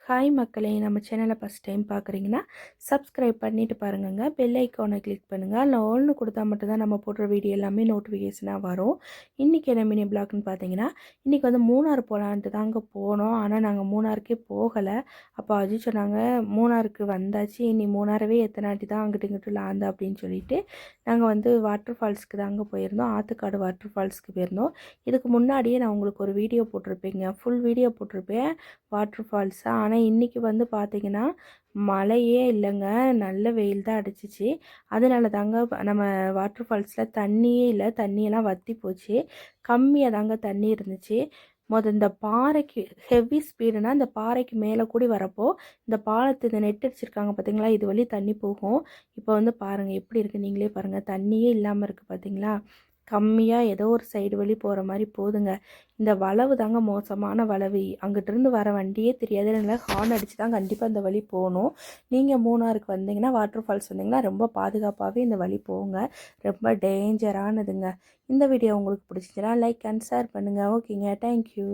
Hi மக்களே, நம்ம சேனலை ஃபஸ்ட் டைம் பார்க்குறீங்கன்னா சப்ஸ்கிரைப் பண்ணிவிட்டு பாருங்கங்க. பெல் ஐக்கானை கிளிக் பண்ணுங்கள். அதில் ஆல்னு கொடுத்தா மட்டும்தான் நம்ம போடுற வீடியோ எல்லாமே நோட்டிஃபிகேஷனாக வரும். இன்றைக்கி என்ன மினி பிளாக்னு பார்த்தீங்கன்னா, இன்றைக்கி வந்து மூணார் போகலான்ட்டு தாங்க போனோம். ஆனால் நாங்கள் மூணாருக்கே போகலை. அப்போ அஜி சொன்னாங்க, மூணாருக்கு வந்தாச்சு, இனி மூணாரவே எத்தனை வாட்டி தான் அங்கிட்டு இங்கிட்டு லாந்தா அப்படின்னு சொல்லிட்டு நாங்கள் வந்து வாட்டர் ஃபால்ஸ்க்கு தாங்க போயிருந்தோம். ஆற்றுக்காடு வாட்டர் ஃபால்ஸ்க்கு போயிருந்தோம். இதுக்கு முன்னாடியே நான் உங்களுக்கு ஒரு வீடியோ போட்டிருப்பேங்க, ஃபுல் வீடியோ போட்டிருப்பேன் வாட்டர் ஃபால்ஸா. ஆனால் இன்றைக்கி வந்து பார்த்திங்கன்னா மழையே இல்லைங்க, நல்ல வெயில் தான் அடிச்சிச்சு. அதனால தாங்க நம்ம வாட்டர் ஃபால்ஸில் தண்ணியே இல்லை, தண்ணியெல்லாம் வற்றி போச்சு. கம்மியாக தாங்க தண்ணி இருந்துச்சு. இந்த பாறைக்கு ஹெவி ஸ்பீடுனா இந்த பாறைக்கு மேலே கூடி வரப்போ இந்த பாலத்து இந்த நெட் அடிச்சிருக்காங்க பார்த்தீங்களா, இது வழி தண்ணி போகும். இப்போ வந்து பாருங்கள் எப்படி இருக்குது, நீங்களே பாருங்கள், தண்ணியே இல்லாமல் இருக்குது பார்த்தீங்களா. கம்மியாக ஏதோ ஒரு சைடு வழி போகிற மாதிரி போதுங்க. இந்த வளவு தாங்க மோசமான வளவு. அங்கிட்டிருந்து வர வண்டியே தெரியாது. இல்லை ஹார்ன் அடித்து தான் கண்டிப்பாக இந்த வழி போகணும். நீங்கள் மூணாருக்கு வந்தீங்கன்னா, வாட்டர் ஃபால்ஸ் வந்தீங்கன்னா ரொம்ப பாதுகாப்பாகவே இந்த வழி போங்க. ரொம்ப டேஞ்சரானதுங்க. இந்த வீடியோ உங்களுக்கு பிடிச்சிச்சுன்னா லைக் அண்ட் ஷேர் பண்ணுங்கள். ஓகேங்க, தேங்க்யூ.